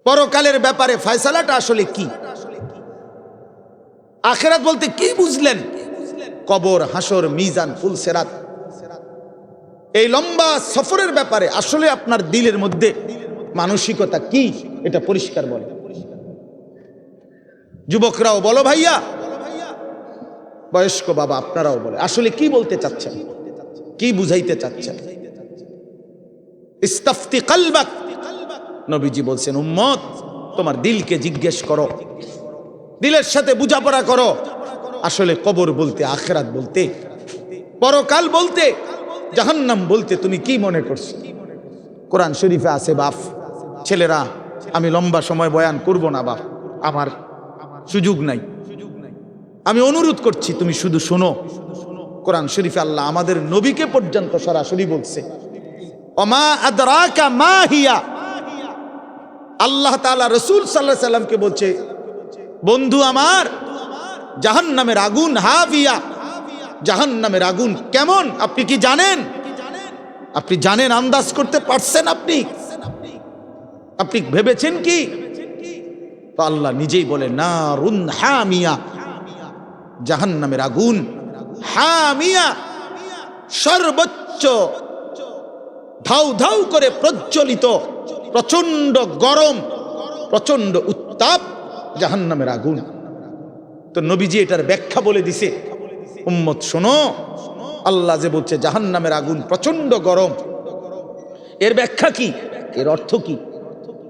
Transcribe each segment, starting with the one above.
পরকালের ব্যাপারে ফয়সালাটা আসলে কি? আখিরাত বলতে কি বুঝলেন? কবর, হাসর, মিজান, ফুলসিরাত, এই লম্বা সফরের ব্যাপারে আসলে আপনার দিলের মধ্যে মানসিকতা কি, এটা পরিষ্কার বলে। যুবকরাও বলো ভাইয়া, বয়স্ক বাবা আপনারাও বলে, আসলে কি বলতে চাচ্ছেন, কি বুঝাইতে চাচ্ছেন? ইস্তাফতি কলবাক, নবীজি বলছেন উম্মত তোমার দিলকে জিজ্ঞেস করো, দিলের সাথে বুঝাপড়া করো, আসলে কবর বলতে, আখিরাত বলতে, পরকাল বলতে, জাহান্নাম বলতে তুমি কি মনে করছো? কোরআন শরীফে আছে বাপ, ছেলেরা আমি লম্বা সময় বয়ান করব না বাপ, আমার সুযোগ নাই, আমি অনুরোধ করছি তুমি শুধু শোনো। কোরআন শরীফে আল্লাহ আমাদের নবীকে পর্যন্ত সরাসরি বলছে, ওমা আদরাকা মা হিয়া, আল্লাহ তাআলা রাসূল সাল্লাল্লাহু আলাইহি সাল্লামকে বলছে, বন্ধু আমার, জাহান্নামের আগুন, হাভিয়া, জাহান্নামের আগুন কেমন আপনি কি জানেন? আপনি জানেন, আন্দাজ করতে পারছেন? আপনি ভেবেছেন কি? তো আল্লাহ নিজেই বলে নারুন হামিয়া, জাহান্নামের আগুন, হামিয়া, সর্বোচ্চ ধাউ ধাউ করে প্রজ্বলিত, প্রচন্ড গরম, প্রচন্ড উত্তাপ জাহান্নামের আগুন। তো নবীজি এটার ব্যাখ্যা বলে দিছে, উম্মত শোনো, আল্লাহ যে বলছে জাহান্নামের আগুন প্রচন্ড গরম, এর ব্যাখ্যা কি, এর অর্থ কি?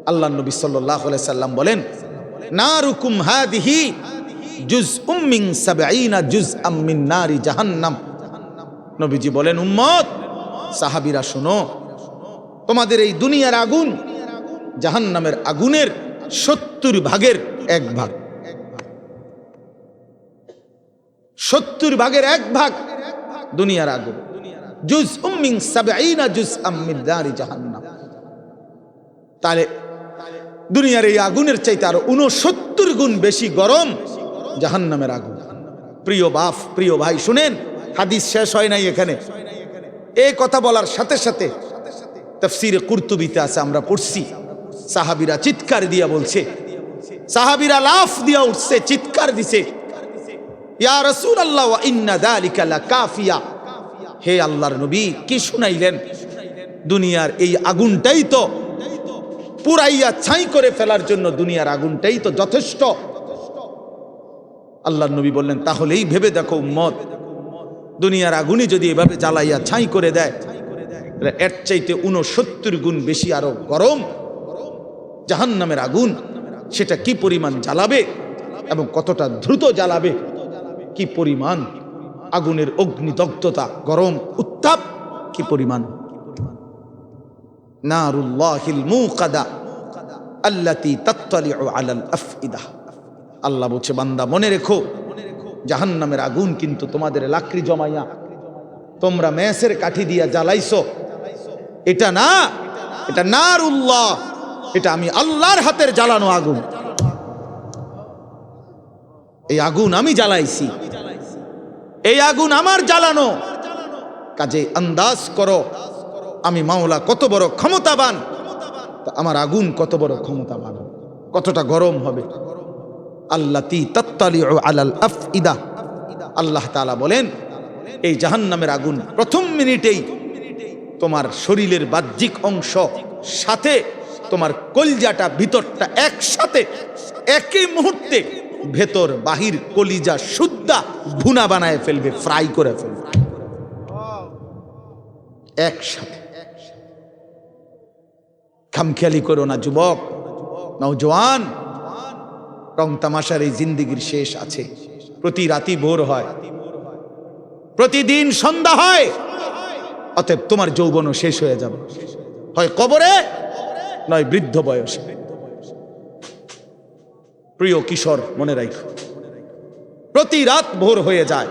আল্লাহ নবী সাল্লাল্লাহু আলাইহি সাল্লাম বলেন, নারুকুম হাদিহি জুজউম মিন 70 জুজআম মিন নারি জাহান্নাম। নবীজি বলেন, উম্মত, সাহাবীরা শোনো, তোমাদের এই দুনিয়ার আগুন জাহান্নামের আগুনের 70 ভাগের 1 ভাগ, 70 ভাগের 1 ভাগ দুনিয়ার আগুন। জুজউম মিন 70 জুজআম মিন নারি জাহান্নাম। তাহলে দুনিয়ার এই আগুনের চাইতে আরো 69 গুণ বেশি গরম জাহান্নামের আগুন। প্রিয় বাপ, প্রিয় ভাই, শুনেন, হাদিস শেষ হয় নাই এখানে। এই কথা বলার সাথে সাথে তাফসীরে কুরতুবিতে আছে, আমরা পড়ছি, সাহাবীরা চিৎকার দিয়া বলছে, সাহাবীরা লাফ দিয়া উঠছে, চিৎকার দিছে, ইয়া রাসূলুল্লাহ ওয়া ইন্না যালিকা লাকাফিয়া, হে আল্লাহর নবী, কি শুনাইলেন? দুনিয়ার এই আগুনটাই তো পুরাইয়া ছাই করে ফেলার জন্য, দুনিয়ার আগুনটাই তো যথেষ্ট। আল্লাহর নবী বললেন, তাহলেই ভেবে দেখো উম্মত, দুনিয়ার আগুনই যদি এভাবে জ্বালাইয়া ছাই করে দেয়, এর চাইতে 69 গুণ বেশি আরো গরম জাহান্নামের আগুন, সেটা কি পরিমাণ জ্বালাবে এবং কতটা দ্রুত জ্বালাবে, কি পরিমাণ আগুনের অগ্নিদগ্ধতা, গরম উত্তাপ কি পরিমাণ। নারুল্লাহিল মুকাদা আল্লাতী তাত্তালিউ আলাল আফইদা, আল্লাহ বলছে, বান্দা মনে রেখো, জাহান্নামের আগুন কিন্তু তোমাদের লাকড়ি জমাইয়া তোমরা মেসের কাঠি দিয়া জ্বালাইছো, এটা না, এটা নারুল্লাহ, এটা আমি আল্লাহর হাতের জ্বালানো আগুন, এই আগুন আমি জ্বালাইছি, এই আগুন আমার জ্বালানো। কাজে আন্দাজ করো আমি মাওলা কত বড় ক্ষমতাবান, আমার আগুন কত বড় ক্ষমতাবান, কতটা গরম হবে। আল্লাতী তাত্তালিউ আলাল আফইদা, আল্লাহ তাআলা বলেন, এই জাহান্নামের আগুন প্রথম মিনিটেই তোমার শরীরের বাহ্যিক অংশ সাথে তোমার কলিজাটা, ভিতরটা একসাথে, একই মুহূর্তে ভেতর বাহির কলিজা শুদ্ধা ভুনা বানায় ফেলবে, ফ্রাই করে ফেলবে একসাথে। খামখেয়ালি করো না যুবক, নওজোয়ান, রং তামাশার এই জিন্দেগির শেষ আছে। প্রতি রাতি ভোর হয়, প্রতিদিন সন্ধ্যা হয়, অতএব তোমার যৌবনও শেষ হয়ে যাবে, হয় কবরে নয় বৃদ্ধ বয়সে। প্রিয় কিশোর, মনে রাখো, প্রতি রাত ভোর হয়ে যায়,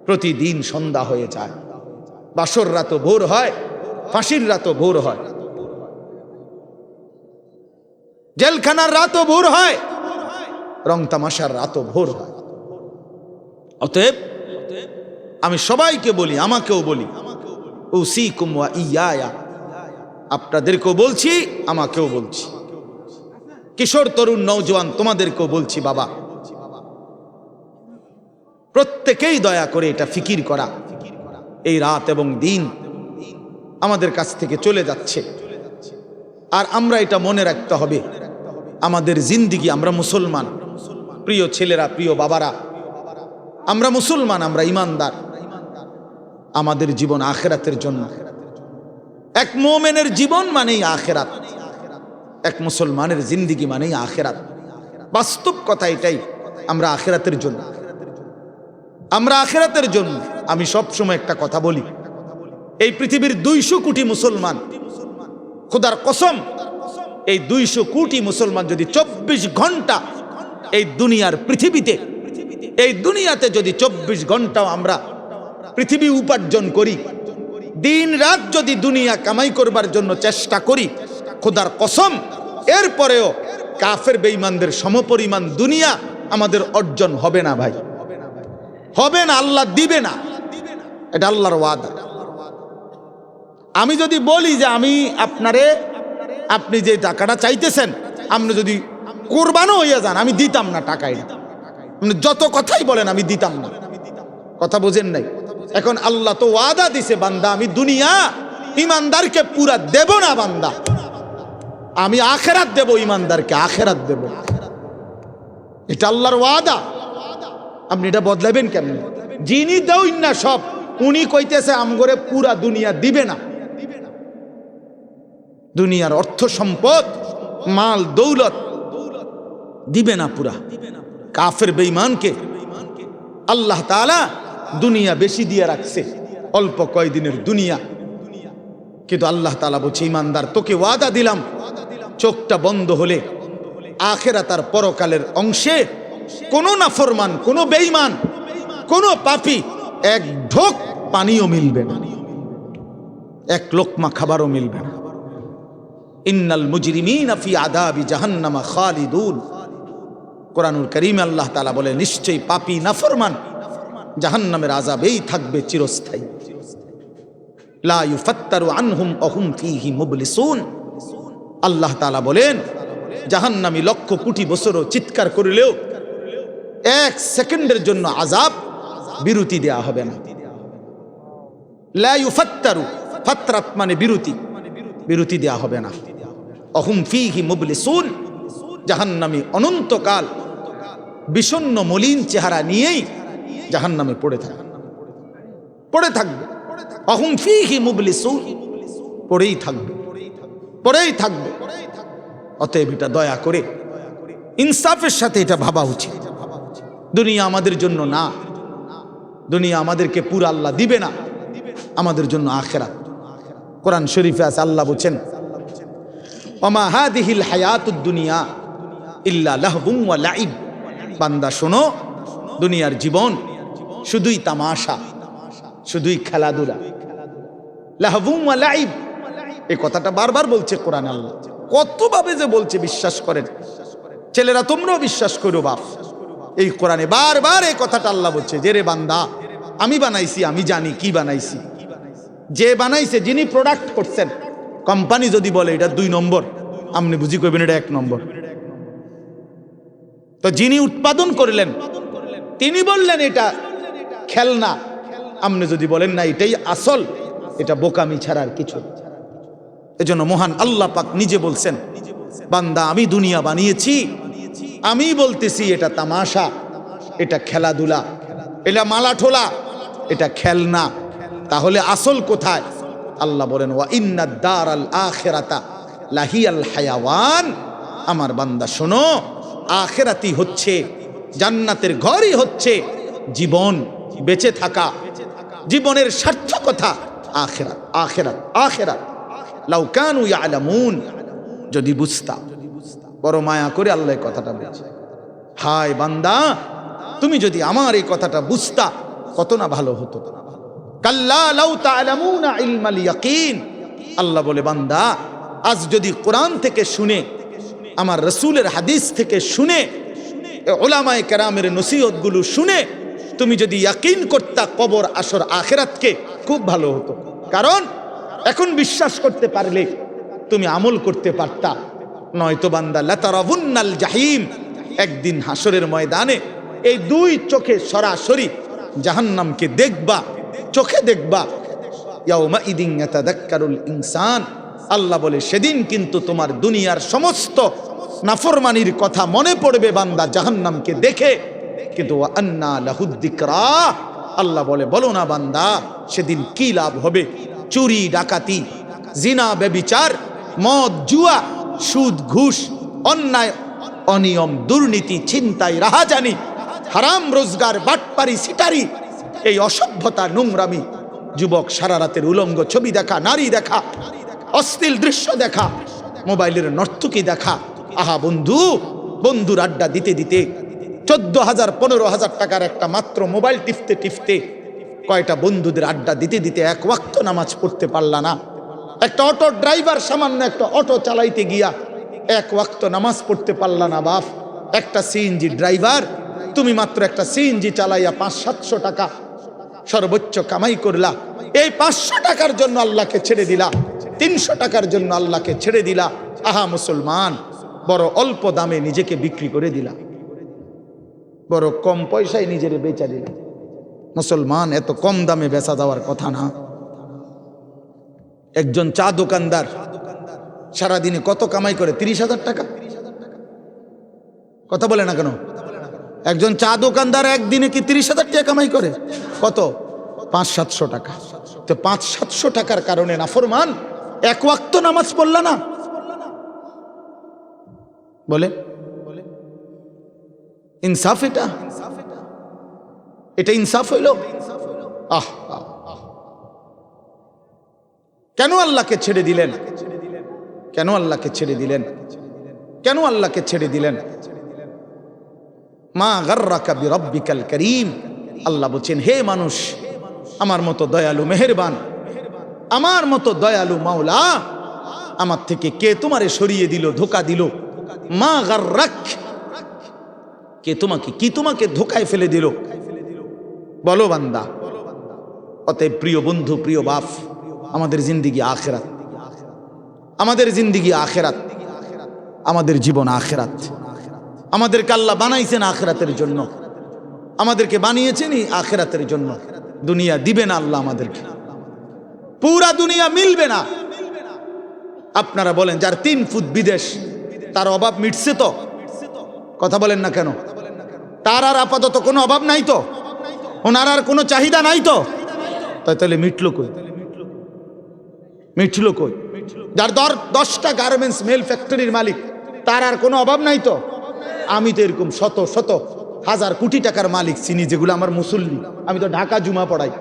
প্রতিদিন সন্ধ্যা হয়ে যায়, বাসর রাতও ভোর হয়, ফাঁসির রাতও ভোর হয়, জেলখানার রাতও ভোর হয়, রং তামাশার রাতও ভোর হয়। অতএব আমি সবাইকে বলি, আমাকেও বলি, উসিকুম ওয়া ইয়া, আপনাদেরকেও বলছি, আমাকেও বলছি, কিশোর তরুণ নওজোয়ান তোমাদেরকেও বলছি বাবা, প্রত্যেকেই দয়া করে এটা ফিকির করা, এই রাত এবং দিন আমাদের কাছ থেকে চলে যাচ্ছে, আর আমরা এটা মনে রাখতে হবে আমাদের জিন্দিগি, আমরা মুসলমান, প্রিয় ছেলেরা, প্রিয় বাবারা, আমরা মুসলমান, আমরা ইমানদার, আমাদের জীবন আখেরাতের জন্য। এক মুমিনের জীবন মানেই আখেরাত, এক মুসলমানের জিন্দিগি মানেই আখেরাত। বাস্তব কথা এটাই, আমরা আখেরাতের জন্য, আমরা আখেরাতের জন্য। আমি সবসময় একটা কথা বলি, এই পৃথিবীর 200 কোটি মুসলমান, খোদার কসম, এই 200 কোটি মুসলমান যদি 24 ঘন্টা এই দুনিয়ার পৃথিবীতে, এই দুনিয়াতে যদি 24 ঘন্টাও আমরা পৃথিবী উপার্জন করি, দিন রাত যদি দুনিয়া কামাই করবার জন্য চেষ্টা করি, খোদার কসম এরপরেও কাফের বেঈমানদের সমপরিমাণ দুনিয়া আমাদের অর্জন হবে না ভাই, হবে না, আল্লাহ দিবে না, এটা আল্লাহর ওয়াদা। আমি যদি বলি যে আমি আপনারে, আপনি যে টাকাটা চাইতেছেন, আপনি যদি কোরবানও হইয়া যান, আমি দিতাম না টাকা, এটা যত কথাই বলেন আমি দিতাম না, কথা বোঝেন নাই। এখন আল্লাহ তো ওয়াদা দিছে, বান্দা আমি দুনিয়া ইমানদারকে পুরা দেব না, বান্দা আমি আখেরাত দেব, ইমানদারকে আখেরাত দেব, এটা আল্লাহর ওয়াদা। আপনি এটা বদলাবেন কেমন? যিনি দেউন না সব, উনি কইতেছে আমগরে পুরা দুনিয়া দিবে না, দুনিয়ার অর্থ সম্পদ, মাল দৌলত দিবে না পুরা। কাফের বেঈমানকে আল্লাহ তাআলা দুনিয়া বেশি দিয়ে রাখছে, অল্প কয়দিনের দুনিয়া, কিন্তু আল্লাহ তাআলা বলছে ইমানদার তোকে ওয়াদা দিলাম, চোখটা বন্ধ হলে আখিরাত আর পরকালের অংশে কোনো নাফরমান, কোনো বেঈমান, কোনো পাপী এক ঢোক পানিও মিলবে না, এক লোকমা খাবারও মিলবে না। ইন্নাল মুজরিমিনা ফি আযাবি জাহান্নামা খালিদুন। কোরআনুল কারীমে আল্লাহ তাআলা বলে নিশ্চয়ই পাপী নাফরমান জাহান্নামের আযাবেই থাকবে চিরস্থায়ী। লা ইউফাত্তারু আনহুম ওয়া হুম ফীহি মুবলিসুন। আল্লাহ তাআলা বলেন জাহান্নামী লক্ষ কোটি বছরও চিৎকার করলেও 1 সেকেন্ডের জন্য আযাব বিরতি দেয়া হবে না। লা ইউফাত্তারু, ফাতরাত মানে বিরতি, বিরতি দেয়া হবে না। অহুম ফীহি মুবলিসুন, জাহান্নামী অনন্তকাল বিষণ্ণ মলিন চেহারা নিয়েই জাহান্নামে পড়ে থাকবে, পড়ে থাকবে। অহুম ফীহি মুবলিসুন, পড়েই থাকবে, পড়েই থাকবে। অতএব এটা দয়া করে ইনসাফের সাথে এটা ভাবা উচিত। দুনিয়া আমাদের জন্য না, দুনিয়া আমাদেরকে পুরা আল্লাহ দিবে না, আমাদের জন্য আখিরাত। কোরআন শরীফে আছে, আল্লাহ বলেন ওমা হাদিহিল হায়াতুদ দুনিয়া ইল্লা লাহবুন ওয়া লাইব। বান্দা শোনো, দুনিয়ার জীবন শুধুই তামাশা, শুধুই খেলাধুলা। লাহবুন ওয়া লাইব, এই কথাটা বারবার বলছে কোরআন। আল্লাহ কতভাবে যে বলছে বিশ্বাস করেন, ছেলেরা তোমরাও বিশ্বাস করো বাপ, এই কোরআনে বারবার এই কথাটা আল্লাহ বলছে যে রে বান্দা আমি বানাইছি, আমি জানি কি বানাইছি। যে বানাইছে, যিনি প্রোডাক্ট করছেন, কোম্পানি যদি বলে এটা 2 নম্বর, আপনি বুঝি করবেন এটা 1 নম্বর। তো যিনি উৎপাদন করলেন তিনি বললেন এটা খেলনা, আপনি যদি বলেন না এটাই আসল, এটা বোকামি ছাড়া আর কিছু। এজন্য মহান আল্লাহ পাক নিজে বলছেন বান্দা আমি দুনিয়া বানিয়েছি, আমি বলতেছি এটা তামাশা, এটা খেলাধুলা, এটা মালাঠোলা, এটা খেলনা, তাহলে আসল কোথায়? আল্লাহ বলেন ওয়া ইন্নাদ দারাল আখিরাতা লাহিয়াল হায়াওয়ান। আমার বান্দা শোনো, আখিরাতই হচ্ছে, জান্নাতের ঘরই হচ্ছে জীবন, বেঁচে থাকা, জীবনের সার্থকতা আখিরাত, আখিরাত, আখিরাত। লাউ কানু ইয়ালামুন, যদি বুঝতাম। বড় মায়া করে আল্লাহ এই কথাটা বলছে, হায় বান্দা তুমি যদি আমার এই কথাটা বুঝতা কত না ভালো হতো। কাল্লা লাউ তা'লামুনা ইলমাল ইয়াকিন। আল্লাহ বলে বান্দা আজ যদি কোরআন থেকে শুনে, আমার রাসূলের হাদিস থেকে শুনে, উলামায়ে কেরামের নসিহতগুলো শুনে তুমি যদি ইয়াকিন করতা কবর, আসর, আখিরাতকে, খুব ভালো হতো। কারণ এখন বিশ্বাস করতে পারলে তুমি আমল করতে পারতা, নয়তো বান্দা লাতারাবুন্নাল জাহিম, একদিন হাসরের ময়দানে এই দুই চোখে সরাসরি জাহান্নামকে দেখবা, চোখে দেখবা। ইয়াউমা ইদিন ইয়াতাযাক্কারুল ইনসান, আল্লাহ বলে সেদিন কিন্তু তোমার দুনিয়ার সমস্ত নাফরমানির কথা মনে পড়বে বান্দা জাহান্নামকে দেখে। কিন্তু ওয়া আন্না লাহুদ যিকরা, আল্লাহ বলে বলো না বান্দা সেদিন কি লাভ হবে? চুরি ডাকাতি, জিনা ব্যভিচার, মদ জুয়া, সুদ ঘুষ, অন্যায় অনিয়ম, দুর্নীতি, ছিনতাই, রাহাজানি, হারাম রোজগার, বাটপারি, সিটারি, এই অসভ্যতা, নোংরামি, যুবক সারা রাতের উলঙ্গ ছবি দেখা, নারী দেখা, অশ্লীল দৃশ্য দেখা, মোবাইলের নর্তকী দেখা। আহা বন্ধু, বন্ধুর আড্ডা দিতে দিতে 14,000 15,000 টাকার একটা মাত্র মোবাইল টিপতে টিপতে কয়টা বন্ধুদের আড্ডা দিতে দিতে এক ওয়াক্ত নামাজ পড়তে পারলা না। একটা অটো ড্রাইভার সামান্য একটা অটো চালাইতে গিয়া এক ওয়াক্ত নামাজ পড়তে পারলা না বাপ। একটা সিএনজি ড্রাইভার, তুমি মাত্র একটা সিএনজি চালাইয়া 500-700 টাকা সর্বোচ্চ কামাই করলা। এই 500 টাকার জন্য আল্লাহকে ছেড়ে দিলা, 300 টাকার জন্য আল্লাহকে ছেড়ে দিলা। আহা মুসলমান, বড় অল্প দামে নিজেকে বিক্রি করে দিলা, বড় কম পয়সায় নিজের বেচা দিলা। মুসলমান, এত কম দামে বেচা দেওয়ার কথা না। একজন চা দোকানদার সারাদিনে কত কামাই করে? 30,000 টাকা। কথা বলে না কেন? একজন চা দোকানদার একদিনে কি 30,000 টাকা কামাই করে? কত? 500-700 টাকা। তো 500-700 টাকার কারণে নাফরমান এক ওয়াক্ত নামাজ পড়লা না? বলে ইনসাফ? এটা ইনসাফ হইল? আহ, কেন আল্লাহকে ছেড়ে দিলেন? কেন আল্লাহকে ছেড়ে দিলেন? কেন আল্লাহকে ছেড়ে দিলেন? মা গাররাকা বিরাব্বিকাল কারীম, আল্লাহ বলছেন হে মানুষ, আমার মতো দয়ালু মেহেরবান, আমার মতো দয়ালু মাওলা আমার থেকে কে তোমারে সরিয়ে দিল, ধোকা দিল? মা গাররাক, কে তোমাকে, কি তোমাকে ধোকায় ফেলে দিল? বলো বান্দা। অতএব প্রিয় বন্ধু, প্রিয় বাপ, আমাদের জিন্দিগি আখেরাত, আমাদের জিন্দিগি আখেরাত, আমাদের জীবন আখেরাত। আমাদেরকে আল্লাহ বানাইছেন আখেরাতের জন্য, আমাদেরকে বানিয়েছেনই আখেরাতের জন্য। দুনিয়া দিবে না আল্লাহ আমাদেরকে, পুরা দুনিয়া মিলবে না। আপনারা বলেন যার 3 ফুট বিদেশ, তার অভাব মিটছে তো? কথা বলেন না কেন? তার আর আপাতত কোনো অভাব নাই তো? ওনার আর কোনো চাহিদা নাই তো? তাহলে মিটলো কই? মিটলো কই? যার 10টা গার্মেন্টস মেল ফ্যাক্টরির মালিক, তার আর কোনো অভাব নাই তো? আমি তো এরকম শত শত হাজার কোটি টাকার মালিক চিনি, যেগুলো আমার মুসল্লি। আমি তো ঢাকা জুমা পড়াই।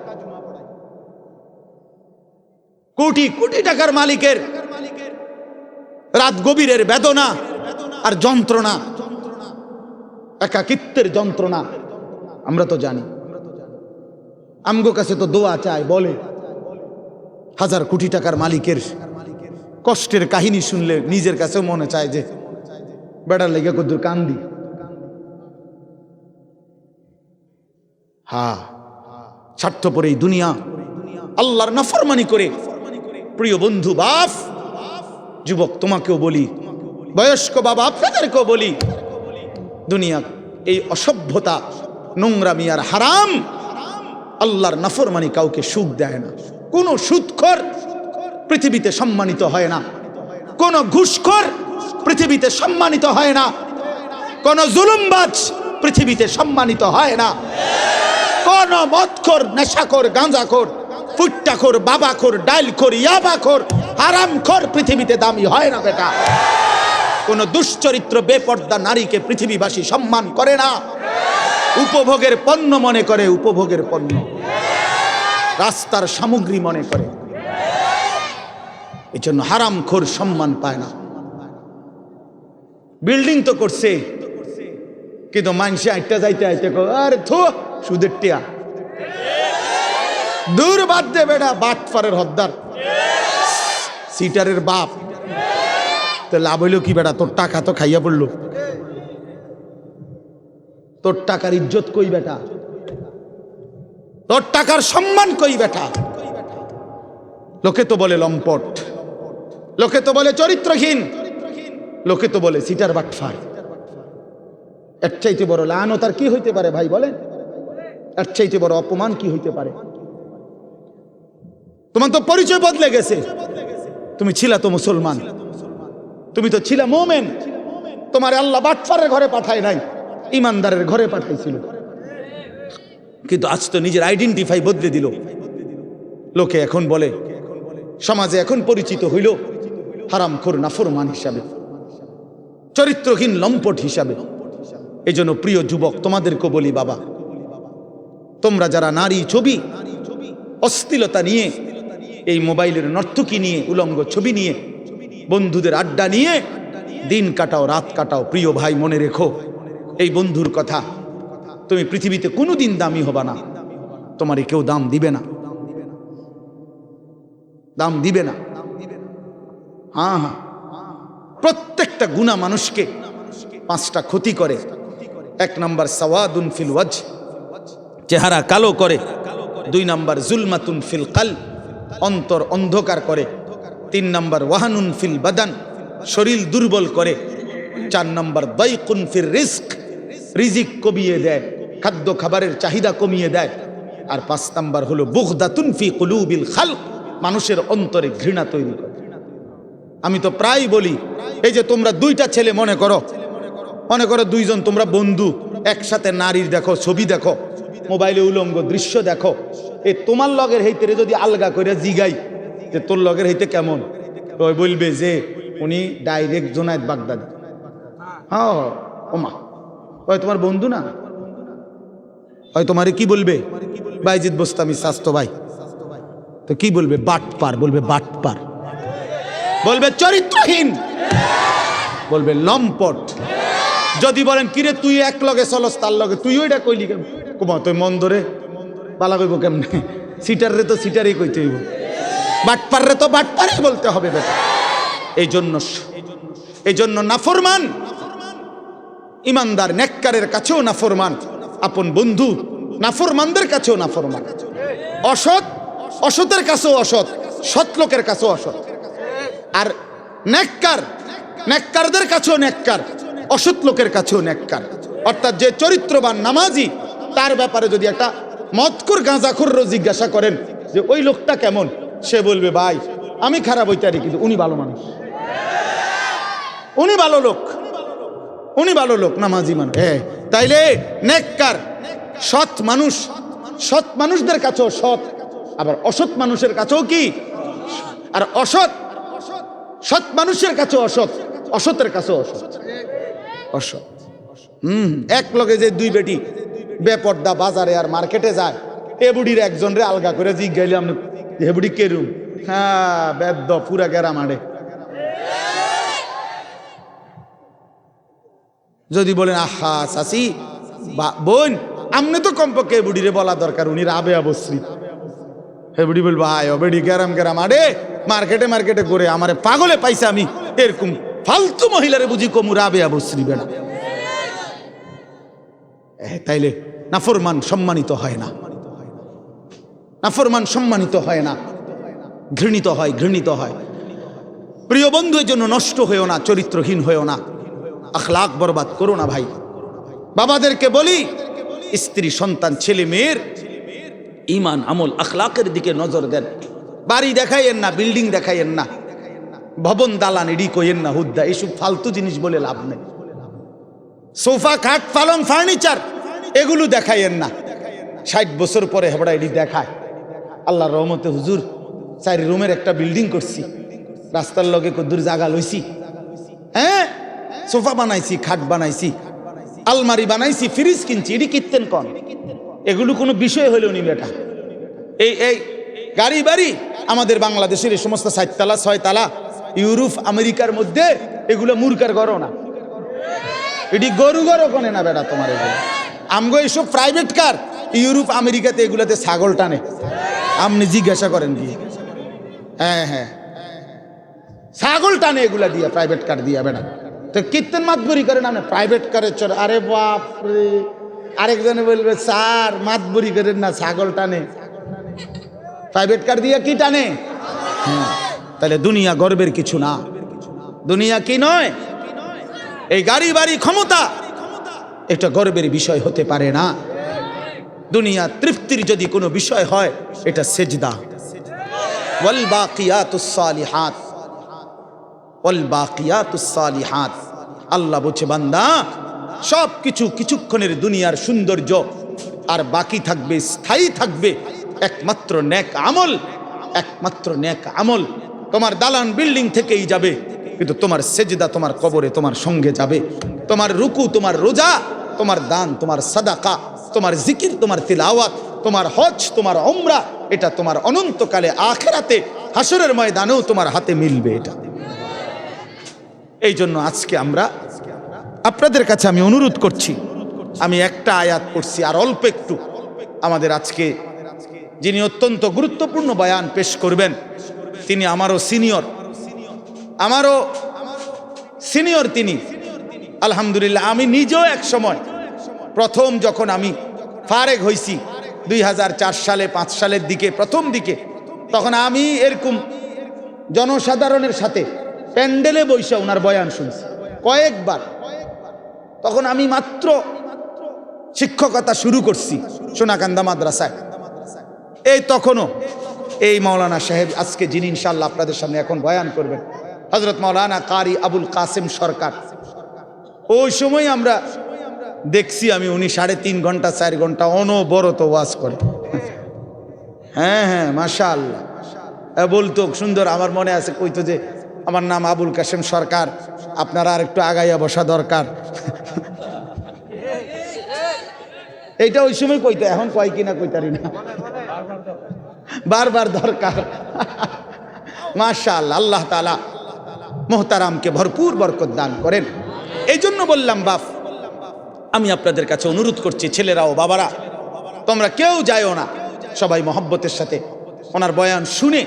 কোটি কোটি টাকার মালিকের রাত গভীরের বেদনা আর যন্ত্রণা, একাকিত্বের যন্ত্রণা আমরা তো জানি। আমগো কাছে তো দোয়া চায়, বলে হাজার কোটি টাকার মালিকের কষ্টের কাহিনী শুনলে নিজের কাছেও মনে চায় যে বেড়ার লেগে কদ্দুর কান্দি। হ্যাঁ, স্বার্থপর এই দুনিয়া, আল্লাহর নাফরমানি করে। প্রিয় বন্ধু, বাপ, যুবক তোমাকেও বলি, বয়স্ক বাবা আপনাদেরকেও বলি, দুনিয়া এই অসভ্যতা, নোংরামি আর হারাম, আল্লাহর নাফরমানি কাউকে সুখ দেয় না। কোন সুদখোর পৃথিবীতে সম্মানিত হয় না, কোন ঘুষখোর পৃথিবীতে সম্মানিত হয় না, কোন জুলুমবাজ পৃথিবীতে সম্মানিত হয় না, কোন মদখোর, নেশাখোর, গাঁজাখোর, ফুট্টাখোর, বাবাখোর, ডাইলখোর, ইয়াবাখোর, হারামখোর পৃথিবীতে দামি হয় না বেটা। কোন দুশ্চরিত্র বেপর্দা নারীকে পৃথিবীবাসী সম্মান করে না, উপভোগের পণ্য মনে করে, উপভোগের পণ্য, রাস্তার সামগ্রী মনে করে। এই জন্য হারামখোর সম্মান পায় না। বিল্ডিং তো করছে, কিন্তু মানুষে আইটা যাইতে আইতে আরে থো সুদের টিয়া, দূর বাদ দে বেটা, বাটফারের হদ্দার, সিটারের বাপ। তো লাভ হইল কি বেটা? তোর টাকা তো খাইয়া পড়লো, তোর টাকার ইজ্জত কই বেটা? তোর টাকার সম্মান কই বেটা? লোকে তো বলে লম্পট, লোকে তো বলে চরিত্রহীন, লোকে তো বলে সিটার বাটফার। এর চাইতে বড় লানত আর কি হইতে পারে ভাই বলেন? এর চাইতে বড় অপমান কি হইতে পারে? তোমার তো পরিচয় বদলে গেছে। তুমি ছিলা তো মুসলমান, তুমি তো ছিলা মুমিন। তোমার আল্লাহ বাটফারের ঘরে পাঠায় নাই, ইমানদারের ঘরে পাঠাইছিল। কিন্তু আজ তো নিজের আইডেন্টিফাই বদলে দিল। লোকে এখন বলে, সমাজে এখন পরিচিত হইল হারামখোর নাফরমান হিসাবে, চরিত্রহীন লম্পট হিসাবে। এই জন্য প্রিয় যুবক, তোমাদেরকে বলি বাবা, তোমরা যারা নারী ছবি, অশ্লীলতা নিয়ে, এই মোবাইলের নর্তকী নিয়ে, উলঙ্গ ছবি নিয়ে, বন্ধুদের আড্ডা নিয়ে দিন কাটাও, রাত কাটাও, প্রিয় ভাই মনে রেখো এই বন্ধুর কথা, তুমি পৃথিবীতে কোনোদিন দামি হবা না। তোমারে কেউ দাম দিবে না, দাম দিবে না। হ্যাঁ হ্যাঁ, প্রত্যেকটা গুনাহ মানুষকে 5টা ক্ষতি করে। 1 নাম্বার সাওয়াদুন ফিল ওয়াজ, চেহারা কালো করে। 2 নাম্বার জুলমাতুন ফিল কলব, অন্তর অন্ধকার করে। 3 নাম্বার ওয়াহানুন ফিল বাদান, শরীর দুর্বল করে। 4 নাম্বার দাইকুন ফির রিজক, রিজিক কমিয়ে দেয়, খাদ্য খাবারের চাহিদা কমিয়ে দেয়। আর 5 নাম্বার হলো বুগদাতুন ফি কুলুবিল খালক, মানুষের অন্তরে ঘৃণা তৈরি করে। আমি তো প্রায় বলি, এই যে তোমরা 2টা ছেলে মনে করো 2জন তোমরা বন্ধু, একসাথে নারীর দেখো, ছবি দেখো, মোবাইলে উলঙ্গ দৃশ্য দেখো। এই তোমার লগের হইতে যদি আলগা করে জিগাই যে তোর লগের হইতে কেমন, ওই বলবে যে উনি ডাইরেক্ট জোনায়েদ বাগদাদি। হ্যাঁ ওমা, ওই তোমার বন্ধু না, ওই তোমারে কি বলবে? বাইজিদ বোস্তামি স্বাস্থ্য ভাই। তো কি বলবে? বাটপার বলবে, বাটপার বলবে, চরিত্রহীন বলবে, লম্পট। যদি বলেন কিরে তুই এক লগে চলস, তার লগে তুই ওইটা কইলি কেন? কুমা তুই মন ধরে পালা কইব কেমনে? সিটার রে তো সিটারই কইতে হইব, বাটপার রে তো বাটপারই বলতে হবে বেটা। এই জন্য নাফরমান ইমানদার নেককারের কাছেও নাফরমান, আপন বন্ধু নাফরমানদের কাছেও নাফরমান, অসৎ অসতের কাছেও অসৎ, সৎ লোকের কাছেও অসৎ। আর নেককারদের কাছেও নেককার, অসৎ লোকের কাছেও নেককার। অর্থাৎ যে চরিত্রবান নামাজি, তার ব্যাপারে যদি একটা মদখোর গাঁজাখোরও জিজ্ঞাসা করেন যে ওই লোকটা কেমন, সে বলবে ভাই আমি খারাপ হইতে পারি কিন্তু উনি ভালো মানুষ, উনি ভালো লোক, উনি ভালো লোক, নামাজি মানুষ। হ্যাঁ, তাইলে নেককার সৎ মানুষ, সৎ মানুষদের কাছেও সৎ, আবার অসৎ মানুষের কাছেও কি? আর অসৎ সৎ মানুষের কাছেও অসৎ, অসতের কাছেও অসৎ। অসৎ এক লগে যে 2 বেটি বেপর্দা বাজারে আর মার্কেটে যায়, এ বুড়ির একজন রে আলগা করে জিজ্ঞাইলাম, হে বুড়ি কেরুম? হ্যাঁ বেদ্য, পুরা গেরা মারে। যদি বলেন আহা চাচি বোন, আমনে তো কমপক্ষে বুড়িরে বলা দরকার, উনি রাবে অবশ্রী। হে বুড়ি বলবো আয় বেড়ি গেরাম গেরাম আরে মার্কেটে করে আমারে পাগলে পাইছে, আমি এরকম ফালতু মহিলারে বুঝি কমু রাবে অবশ্রী বেড়া। তাইলে নাফরমান সম্মানিত হয় না, নাফরমান সম্মানিত হয় না, ঘৃণিত হয়, ঘৃণিত হয়। প্রিয় বন্ধু, এই জন্য নষ্ট হয়েও না, চরিত্রহীন হয়েও না, আখলাক বরবাদ করো না ভাই। বাবাদেরকে বলি, স্ত্রী সন্তান ছেলে মেয়ের ইমান আমল আখলাকের দিকে নজর দেন। বাড়ি দেখাইয়েন না, বিল্ডিং দেখাইয়েন না, ভবন দালান এডি কইয়েন না, হুদ্দা এইসব ফালতু জিনিস বলে লাভ নেই। সোফা খাট পালং ফার্নিচার এগুলো দেখাইয়েন না। 60 বছর পরে হেবড়া এডি দেখায়। আল্লাহর রহমতে হুজুর 4 রুমের একটা বিল্ডিং করছি, রাস্তার লগে কদ্দুর জায়গা লইছি, হ্যাঁ সোফা বানাইছি, খাট বানাইছি, আলমারি বানাইছি, ফ্রিজ কিনছি, এটি কিনতেন কন? এগুলো কোনো বিষয় হইল নি বেটা? এই গাড়ি বাড়ি আমাদের বাংলাদেশের এই সমস্ত 7 তালা 6 তালা, ইউরোপ আমেরিকার মধ্যে এগুলো মূর্খার ঘর না, এটি গরু ঘর ওখানে না বেটা তোমার। এগুলো আমগো এইসব প্রাইভেট কার, ইউরোপ আমেরিকাতে এগুলাতে ছাগল টানে, আপনি জিজ্ঞাসা করেন কি? হ্যাঁ হ্যাঁ, ছাগল টানে এগুলা দিয়া, প্রাইভেট কার দিয়া বেটা। তো কীর্তন মাতবরি করেন আপনি প্রাইভেট কারের চড়? আরে বাপরে, আরেকজনে বলবে স্যার মাতবরি করেন না, ছাগল টানে, প্রাইভেট কার দিয়া কি টানে? তাহলে দুনিয়া গর্বের কিছু না, দুনিয়া কি নয়, এই গাড়ি বাড়ি ক্ষমতা এটা গর্বের বিষয় হতে পারে না। দুনিয়া তৃপ্তির যদি কোনো বিষয় হয় এটা সেজদা। ওয়াল বাকিয়াতুস সালিহাত, ওয়াল বাকিয়াতুস সালিহাত। আল্লাহ বলছে বান্দা সব কিছু কিছুক্ষণের দুনিয়ার সৌন্দর্য, আর বাকি থাকবে, স্থায়ী থাকবে একমাত্র নেক আমল। একমাত্র নেক আমল। তোমার দালান বিল্ডিং থেকেই যাবে, কিন্তু তোমার সেজদা তোমার কবরে তোমার সঙ্গে যাবে। তোমার রুকু, তোমার রোজা, তোমার দান, তোমার সাদাকা, তোমার জিকির, তোমার তিলাওয়াত, তোমার হজ, তোমার উমরা, এটা তোমার অনন্তকালে আখিরাতে হাসরের ময়দানেও তোমার হাতে মিলবে। এটা এই জন্য আজকে আমরা আপনাদের কাছে আমি অনুরোধ করছি, আমি একটা আয়াত পড়ছি আর অল্প একটু। আমাদের আজকে যিনি অত্যন্ত গুরুত্বপূর্ণ বয়ান পেশ করবেন তিনি আমারও সিনিয়র তিনি। আলহামদুলিল্লাহ আমি নিজেও এক সময় প্রথম যখন আমি ফারেগ হইছি 2004 সালে 5 সালের দিকে, প্রথম দিকে, তখন আমি এরকম জনসাধারণের সাথে প্যান্ডেলে বইসা ওনার বয়ান শুনছি কয়েকবার। তখন আমি মাত্র শিক্ষকতা শুরু করছি সোনাকান্দা মাদ্রাসায়। এই তখনও এই মাওলানা সাহেব আজকে যিনি ইনশাআল্লাহ আপনাদের সামনে এখন বয়ান করবেন, হযরত মাওলানা কারি আবুল কাসেম সরকার, ওই সময় আমরা দেখছি আমি উনি 3.5 ঘন্টা 4 ঘন্টা অনবরত ওয়াজ করে। হ্যাঁ মাশাআল্লাহ বলতো সুন্দর। আমার মনে আছে কইতো যে আমার নাম আবুল কাসেম সরকার, আপনারা আর একটু আগাইয়া বসা দরকার। এইটা ওই সময় কইতো, এখন কয় কিনা কইতারি না, বারবার দরকার। মাশাআল্লাহ, আল্লাহ তাআলা মোহতারামকে ভরপুর বরকত দান করেন। এই জন্য বললাম বাপ, আমি আপনাদের কাছে অনুরোধ করছি, ছেলেরাও বাবারা, তোমরা কেউ যায়ও না, সবাই মহব্বতের সাথে ওনার বয়ান শুনে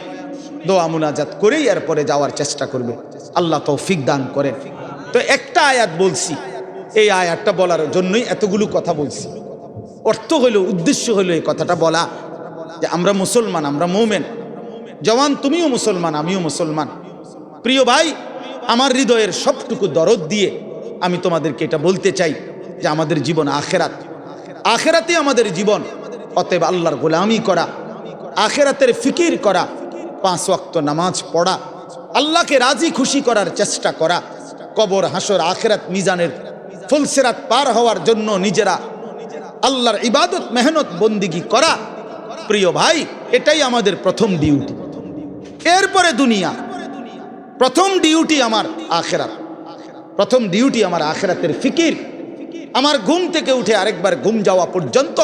দোয়া মুনাজাত করেই এরপরে যাওয়ার চেষ্টা করবে। আল্লাহ তৌফিক দান করেন। তো একটা আয়াত বলছি, এই আয়াতটা বলার জন্যই এতগুলো কথা বলছি। অর্থ হইল, উদ্দেশ্য হইল এই কথাটা বলা যে আমরা মুসলমান, আমরা মুমিন। জওয়ান তুমিও মুসলমান, আমিও মুসলমান। প্রিয় ভাই, আমার হৃদয়ের সবটুকু দরদ দিয়ে আমি তোমাদেরকে এটা বলতে চাই যে আমাদের জীবন আখেরাত, আখেরাতে আমাদের জীবন। অতএব আল্লাহর গোলামি করা, আখেরাতের ফিকির করা, 5 ওয়াক্ত নামাজ পড়া, আল্লাহকে রাজি খুশি করার চেষ্টা করা, কবর হাসর আখেরাত মিজানের ফুলসিরাত পার হওয়ার জন্য নিজেরা আল্লাহর ইবাদত মেহনত বন্দিগি করা। প্রিয় ভাই, এটাই আমাদের প্রথম ডিউটি। এরপরে দুনিয়া। প্রথম ডিউটি আমার আখেরাত, প্রথম ডিউটি আমার আখেরাতের ফিকির। আমার ঘুম থেকে উঠে আরেকবার ঘুম যাওয়া পর্যন্ত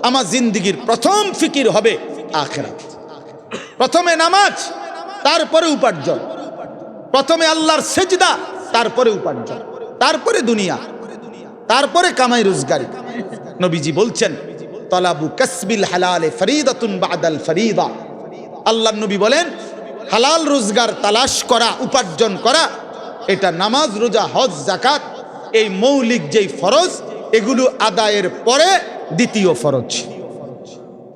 আমার জিন্দেগির প্রথম ফিকির হবে আখেরাত। প্রথমে নামাজ, তারপরে উপার্জন। প্রথমে আল্লাহর সেজদা, তারপরে উপার্জন, তারপরে দুনিয়া, তারপরে কামাই রোজগারি। নবীজি বলছেন তলাবু কাসবিল হালালে ফরিদাতুন বাদাল ফরিদা। আল্লাহর নবী বলেন হালাল রোজগার তালাশ করা, উপার্জন করা, এটা নামাজ, রোজা, হজ, যাকাত, এই মৌলিক যেই ফরজ, এগুলো আদায়ের পরে দ্বিতীয় ফরজ।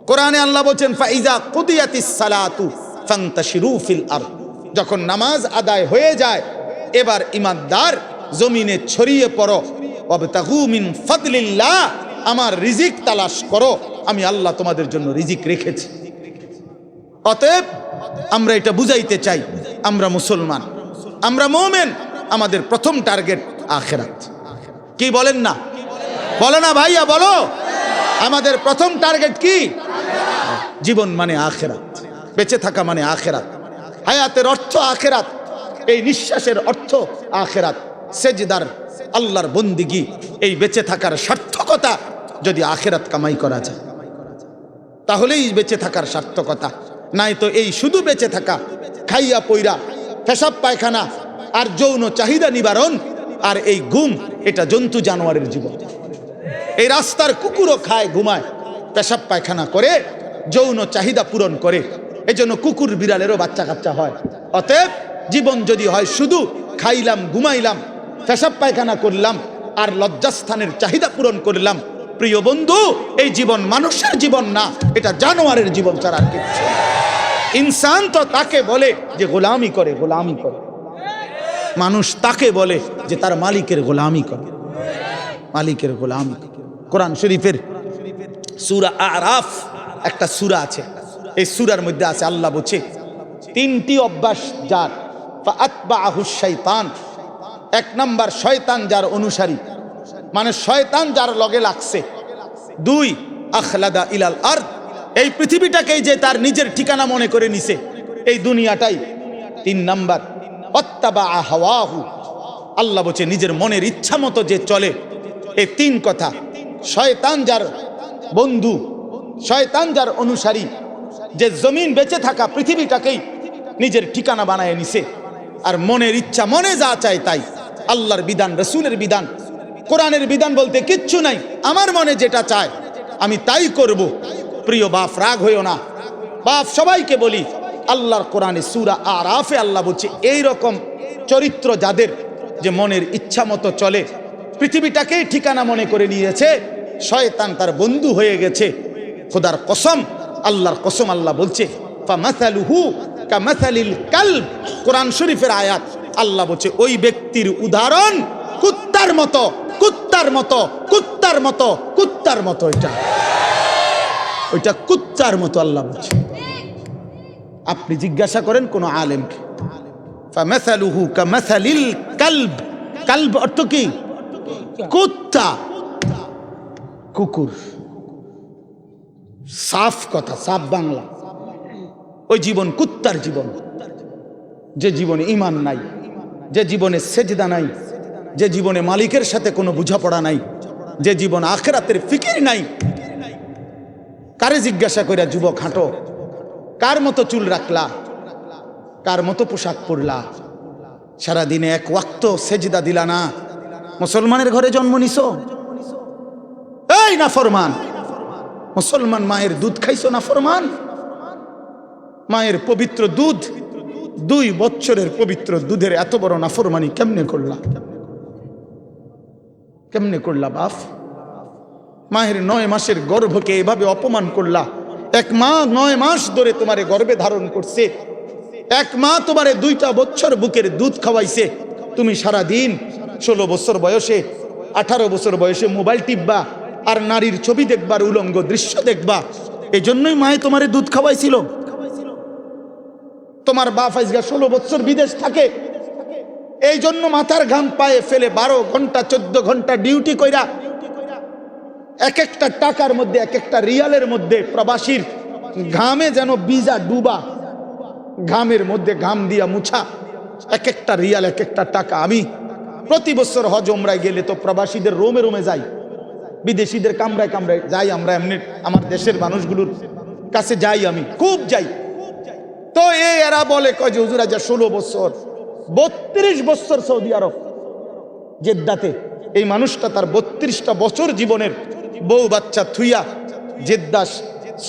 কোরআনে আল্লাহ বলেন ফাইজা কুদিয়াতিস সালাতু ফান্তাশিরু ফিল আরদ। যখন নামাজ আদায় হয়ে যায়, এবার ইমানদার জমিনে ছড়িয়ে পড়ো। ওয়াবতাগু মিন ফাদলিল্লাহ, আমার রিজিক তালাশ করো, আমি আল্লাহ তোমাদের জন্য রিজিক রেখেছি। অতএব আমরা এটা বুঝাইতে চাই, আমরা মুসলমান, আমরা মুমিন, আমাদের প্রথম টার্গেট আখিরাত। কি বলেন না? বলো না ভাইয়া, বলো। আমাদের প্রথম টার্গেট কি? জীবন মানে আখিরাত, বেঁচে থাকা মানে আখিরাত, হায়াতের অর্থ আখিরাত, এই নিঃশ্বাসের অর্থ আখিরাত, সেজদার আল্লাহর বন্দিগি, এই বেঁচে থাকার সার্থকতা যদি আখিরাত কামাই করা যায় তাহলেই বেঁচে থাকার সার্থকতা। নাই তো এই শুধু বেঁচে থাকা, খাইয়া পইরা, পেশাব পায়খানা আর যৌন চাহিদা নিবারণ আর এই ঘুম, এটা জন্তু জানোয়ারের জীবন। এই রাস্তার কুকুরও খায়, ঘুমায়, পেশাব পায়খানা করে, যৌন চাহিদা পূরণ করে। এজন্য কুকুর বিড়ালেরও বাচ্চা কাচ্চা হয়। অতএব জীবন যদি হয় শুধু খাইলাম, ঘুমাইলাম, পেশাব পায়খানা করলাম আর লজ্জাস্থানের চাহিদা পূরণ করলাম, প্রিয় বন্ধু, এই জীবন মানুষের জীবন না, এটা জানোয়ারের জীবন ছাড়া আর কিছু। ইনসান তো তাকে বলে যে গোলামি করে, গোলামি করে। মানুষ তাকে বলে যে তার মালিকের গোলামি করে, মালিকের গোলামি। কোরআন শরীফের সূরা আরাফ একটা সূরা আছে, এই সূরার মধ্যে আছে আল্লাহ বলছে তিনটি অভ্যাস যার, ফাআতবাহু শাইতান, এক নাম্বার শয়তান যার অনুসারী, মানে শয়তান যার লগে লাগছে। দুই, আখলাদা ইলাল আরদ, এই পৃথিবীটাকেই যে তার নিজের ঠিকানা মনে করে নিছে, এই দুনিয়াটাই। তিন নাম্বার, ওয়াত্তাবা হাওয়াহু, আল্লাহ বলছে নিজের মনের ইচ্ছা মতো যে চলে। এই তিন কথা, শয়তান যার বন্ধু, শয়তান যার অনুসারী, যে জমিন বেঁচে থাকা পৃথিবীটাকেই নিজের ঠিকানা বানায় নিছে, আর মনের ইচ্ছা, মনে যা চায় তাই। আল্লাহর বিধান, রসুলের বিধান, কোরআনের বিধান বলতে কিচ্ছু নাই, আমার মনে যেটা চায় আমি তাই করব। প্রিয় বাপ, রাগ হইও না বাপ, সবাইকে বলি, আল্লাহর কোরআনে সূরা আরাফে আল্লাহ বলছে এই রকম চরিত্র যাদের, যে মনের ইচ্ছা মতো চলে, পৃথিবীটাকেই ঠিকানা মনে করে নিয়েছে, শয়তান তার বন্ধু হয়ে গেছে। খোদার কসম, আল্লাহর কসম, আল্লাহ বলছে ফামাসালুহু কামাসালিল কালব, কোরআন শরীফের আয়াত। আল্লাহ বলছে ওই ব্যক্তির উদাহরণ কুত্তার মতো, কুত্তার মতো, কুত্তার মতো, কুত্তার মতো। ওইটা কুত্তার মতো আল্লাহ বলছে। আপনি জিজ্ঞাসা করেন কোন আলেমকে, ফামাসালুহু কামাসালিল কালব, কালব অর্থ কি? কুত্তা, কুকুর। সাফ কথা, সাফ বাংলা। ওই জীবন কুত্তার জীবন, যে জীবনে ঈমান নাই, যে জীবনে সেজদা নাই, যে জীবনে মালিকের সাথে কোনো বোঝাপড়া নাই, যে জীবন আখিরাতের ফিকির নাই। কারে জিজ্ঞাসা কইরা যুবক হাঁটো, কার মতো চুল রাখলা, কার মতো পোশাক পরলা, সারাদিনে এক ওয়াক্ত সেজদা দিলা না, মুসলমানের ঘরে জন্ম নিছো? এই নাফরমান মুসলমান, মায়ের দুধ খাইছো নাফরমান? মায়ের পবিত্র দুধ, 2 বছরের পবিত্র দুধের এত বড় নাফরমানি কেমনে করলা? কেমনে করলা বাপ? মায়ের 9 মাসের গর্ভকে এভাবে অপমান করলা। এক মা 9 মাস ধরে তোমারে গর্ভে ধারণ করছে, এক মা তোমারে 2টা বছর বুকের দুধ খাওয়াইছে। তুমি সারা দিন 16 বছর বয়সে, 18 বছর বয়সে মোবাইল টিপবা আর নারীর ছবি দেখবার, উলঙ্গ দৃশ্য দেখবা। এই জন্যই মায়ে তোমারে দুধ খাওয়াইছিল। তোমার বাপ আজকে 16 বছর বিদেশ থাকে, এই জন্য মাথার ঘাম পায়ে ফেলে 12 ঘন্টা 14 ঘন্টা ডিউটি কইরা, এক একটা টাকার মধ্যে, এক একটা রিয়ালের মধ্যে প্রবাসীর ঘামে যেন বীজা ডুবা, ঘামের মধ্যে ঘাম দিয়া মুছা, এক একটা রিয়াল, এক একটা টাকা। আমি প্রতি বছর হজ ওমরায় গেলে তো প্রবাসীদের রোমে রোমে যাই, বিদেশিদের কামরায় কামরায় যাই। আমরা এমনি আমার দেশের মানুষগুলোর কাছে যাই, আমি খুব যাই। তো এরা বলে কয় যে হুজুর আজ 16 বছর, 32 বছর সৌদি আরব জেদ্দাতে। এই মানুষটা তার 32টা বছর জীবনের বউ বাচ্চা থুইয়া জেদ্দা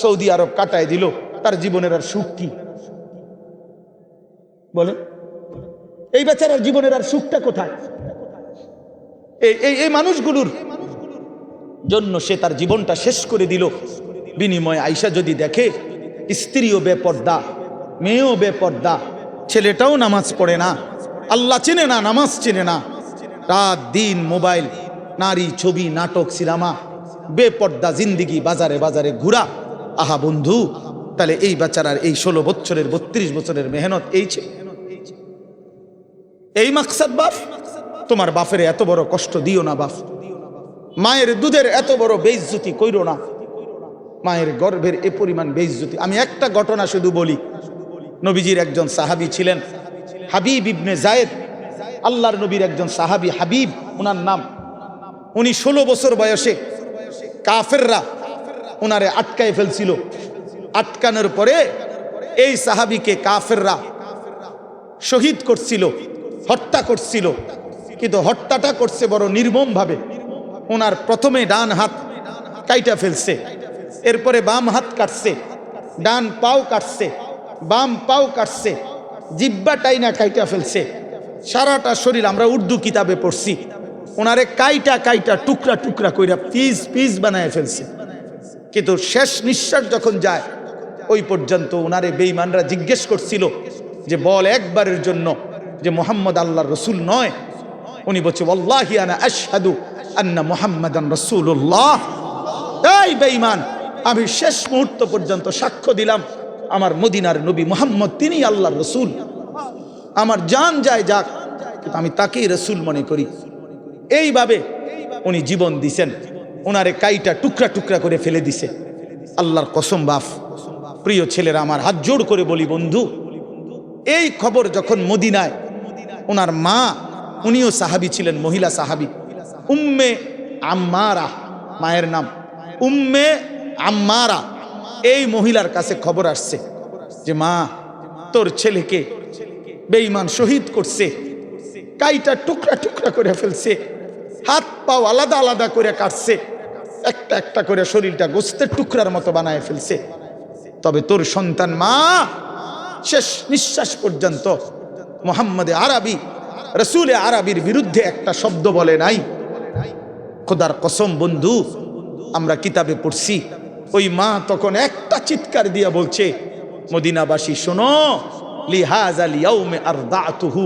সৌদি আরব কাটায় দিল। তার জীবনের আর সুখ কি বলে? এই বেচারার জীবনের আর সুখটা কোথায়? এই মানুষগুলোর জন্য সে তার জীবনটা শেষ করে দিল। বিনিময়ে আয়েশা যদি দেখে স্ত্রীও বেপর্দা, মেয়েও বেপর্দা, ছেলেটাও নামাজ পড়ে না, আল্লাহ চিনে না, নামাজ চিনে না, রাত দিন মোবাইল, নারী, ছবি, নাটক, সিনেমা, বেপর্দা জিন্দিগি, বাজারে বাজারে ঘুরা। আহা বন্ধু, তাহলে এই বেচারার এই 16 বছরের 32 বছরের মেহনত এই মাকসাদ। বাপ, তোমার বাপের এত বড় কষ্ট দিও না বাপ। মায়ের দুধের এত বড় বেইজ্জতি কইরো না, মায়ের গর্ভের এ পরিমাণ বেইজ্জতি। আমি একটা ঘটনা শুধু বলি। নবীজির একজন সাহাবী ছিলেন হাবিব ইবনে জায়েদ, আল্লাহর নবীর একজন সাহাবী হাবিব ওনার নাম। উনি 16 বছর বয়সে কাফেররা ওনারে আটকায় ফেলছিল। আটকানোর পরে এই সাহাবীকে কাফেররা শহীদ করছিল, হত্যা করছিল। কিন্তু হত্যাটা করছে বড় নির্মম ভাবে। ওনার প্রথমে ডান হাত কাইটা ফেলছে, এরপরে বাম হাত কাটছে, ডান পাও কাটছে, বাম পাও কাটছে, জিব্বা টাইনা কাইটা ফেলছে, সারাটা শরীর। আমরা উর্দু কিতাবে পড়ছি, ওনারে কাইটা কাইটা টুকরা টুকরা কইরা পিস পিস বানায় ফেলছে। কিন্তু শেষ নিঃশ্বাস যখন যায়, ওই পর্যন্ত ওনারে বেঈমানরা জিজ্ঞেস করছিল যে বল একবারের জন্য যে মুহাম্মদ আল্লাহর রসুল নয়, উনি বলছে ওয়াল্লাহি আনা আশহাদু আন্না মুহাম্মাদান রাসূলুল্লাহ। এই বেঈমান, আমি শেষ মুহূর্ত পর্যন্ত সাক্ষ্য দিলাম আমার মদিনার নবী মুহাম্মদ তিনি আল্লাহর রসুল। আমার জান যায় যাক, কিন্তু আমি তাকেই রসুল মনে করি। এইভাবে উনি জীবন দিছেন, ওনারে কাইটা টুকরা টুকরা করে ফেলে দিছে। আল্লাহর কসম বাপ, প্রিয় ছেলেরা আমার, হাত জোড় করে বলি বন্ধু, এই খবর যখন মদিনায় ওনার মা, উনিও সাহাবী ছিলেন, মহিলা সাহাবী, উম্মে আম্মারা মায়ের নাম, উম্মে আম্মারা, এই মহিলার কাছে খবর আসছে যে মা, তোর ছেলেকে বেঈমান শহীদ করছে, কাইটা টুকরা টুকরা করে ফেলছে, হাত পাও আলাদা আলাদা করে কাটছে, একটা একটা করে শরীরটা গোস্তের টুকরার মতো বানায় ফেলছে। তবে তোর সন্তান মা শেষ নিঃশ্বাস পর্যন্ত মুহাম্মদে আরবি, রসুলে আরবির বিরুদ্ধে একটা শব্দ বলে নাই। খোদার কসম বন্ধু, আমরা কিতাবে পড়ছি, ওই মা তখন একটা চিৎকার দিয়া বলছে, মদিনাবাসী শোনো, লিহাযাল ইয়াউমে আরদাতুহু,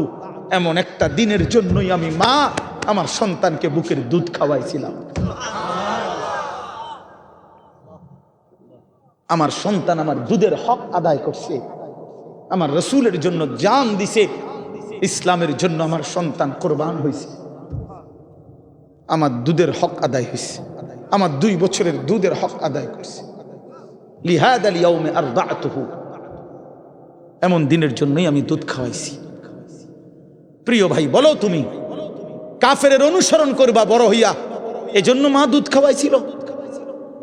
এমন একটা দিনের জন্যই আমি মা আমার সন্তানকে বুকের দুধ খাওয়াইছিলাম। আমার সন্তান আমার দুধের হক আদায় করছে, আমার রসুলের জন্য জান দিছে, ইসলামের জন্য আমার সন্তান কোরবান হয়েছে, আমার দুধের হক আদায় হয়েছে, আমার 2 বছরের দুধের হক আদায় করছে। লিহাযাল ইয়াউমে আরদাতুহু, এমন দিনের জন্যই আমি দুধ খাওয়াইছি। প্রিয় ভাই, বলো তুমি কাফেরের অনুসরণ করবা বড় হইয়া, এজন্য মা দুধ খাওয়াইছিল?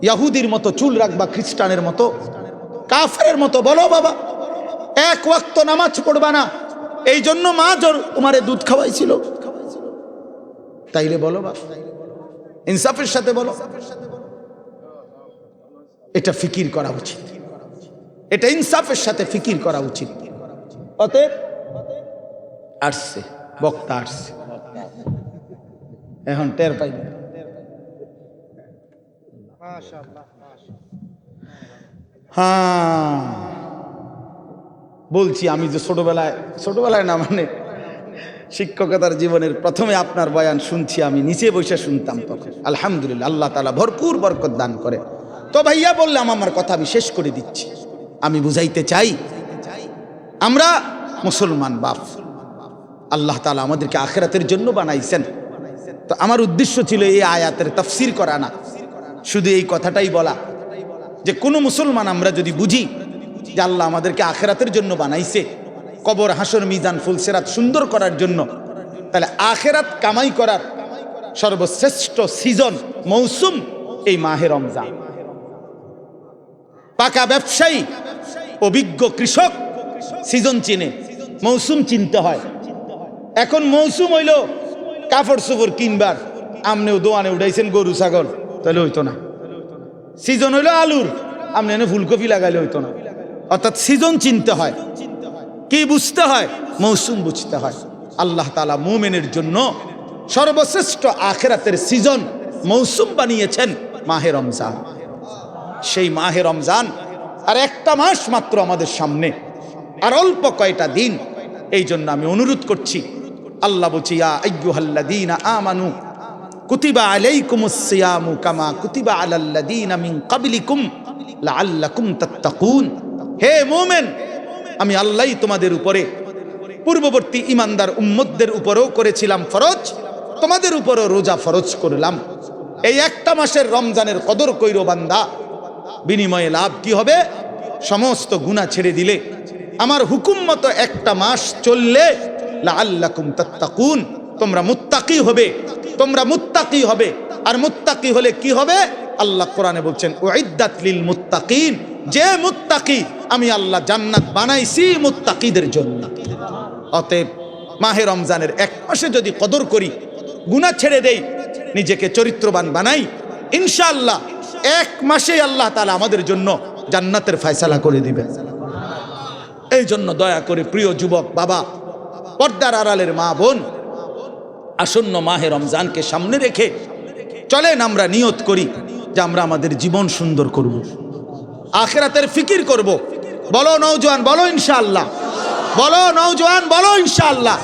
ইহুদির মতো চুল রাখবা, খ্রিস্টানের মতো, কাফেরের মতো? বলো বাবা, 1 ওয়াক্ত নামাজ পড়বা না, এই জন্য মা তোমারে দুধ খাওয়াইছিল? তাইলে বলো বাবা, ইনসাফের সাথে বলো। এটা ফিকির করা উচিত, এটা ইনসাফের সাথে ফিকির করা উচিত। অতএব আসছে বক্তা, আসছে, এখন টের পাইবে। হ্যাঁ বলছি, আমি যে ছোটবেলায় না, মানে শিক্ষকতার জীবনের প্রথমে আপনার বয়ান শুনছি, আমি নিচে বসে শুনতাম তখন। আলহামদুলিল্লাহ, আল্লাহ তাআলা ভরপুর বরকত দান করে। তো ভাইয়া বললাম, আমার কথা আমি শেষ করে দিচ্ছি। আমি বুঝাইতে চাই, আমরা মুসলমান বাপ, আল্লাহ তাআলা আমাদেরকে আখিরাতের জন্য বানাইছেন। তো আমার উদ্দেশ্য ছিল এই আয়াতের তাফসীর করা না, শুধু এই কথাটাই বলা যে কোনো মুসলমান আমরা যদি বুঝি যে আল্লাহ আমাদেরকে আখিরাতের জন্য বানাইছে, কবর, হাসর, মিজান, ফুলসিরাত সুন্দর করার জন্য, তাহলে আখিরাত কামাই করার সর্বশ্রেষ্ঠ সিজন, মৌসুম এই মাহে রমজান। পাকা ব্যবসায়ী, অভিজ্ঞ কৃষক সিজন চিনে, মৌসুম চিনতে হয়। এখন মৌসুম হইল কাপড় চোপড় কিনবার, আমনেও দোয়ানে উঠাইছেন গরু ছাগল, তাহলে হইতো না। সিজন হইল আলুর, আপনি এনে ফুলকপি লাগাইলে হইতো না। অর্থাৎ সিজন চিনতে হয়। কি বুঝতে হয়? মৌসুম বুঝতে হয়। আল্লাহ তাআলা মুমিনের জন্য সর্বশ্রেষ্ঠ আখিরাতের সিজন, মৌসুম বানিয়েছেন মাহে রমজান। সেই মাহে রমজান আর একটা মাস মাত্র আমাদের সামনে, আর অল্প কয়টা দিন। এই জন্য আমি অনুরোধ করছি, আল্লাহ বলছি, ইয়া আইয়ুহাল্লাযীনা আমানু কুতিবা আলাইকুমুস সিয়ামু কামা কুতিবা আলাল্লাযীনা মিন ক্বাবলিকুম লাআল্লাকুম তাত্তাকুন। হে মুমিন, আমি আল্লাহই তোমাদের উপরে, পূর্ববর্তী ইমানদার উম্মতদের উপরেও করেছিলাম ফরজ, তোমাদের উপরও রোজা ফরজ করলাম। এই একটা মাসের রমজানের কদর কইরো বান্দা, বিনিময়ে লাভ কি হবে? সমস্ত গুনাহ ছেড়ে দিলে, আমার হুকুম মতো একটা মাস চললে, লাআল্লাকুম তাত্তাকুন, তোমরা মুত্তাকি হবে, তোমরা মুত্তাকি হবে। আর মুত্তাকি হলে কি হবে? আল্লাহ কোরআনে বলছেন, উইদ্দাত লিল মুত্তাকিন, যে মুত্তাকি আমি আল্লাহ জান্নাত বানাইছি মুত্তাকিদের জন্য। অতএব মাহে রমজানের 1 মাসে যদি কদর করি, গুনাহ ছেড়ে দেই, নিজেকে চরিত্রবান বানাই, ইনশাআল্লাহ 1 মাসে আল্লাহ তাআলা আমাদের জন্য জান্নাতের ফয়সালা করে দিবেন। এই জন্য দয়া করে প্রিয় যুবক বাবা, পর্দার আড়ালের মা বোন, আসন্ন মাহে রমজানকে সামনে রেখে চলেন আমরা নিয়ত করি যে আমরা আমাদের জীবন সুন্দর করব, আখিরাতের ফিকির করব। বলো নওজোয়ান, বলো ইনশাআল্লাহ। বলো নওজোয়ান, বলো ইনশাআল্লাহ।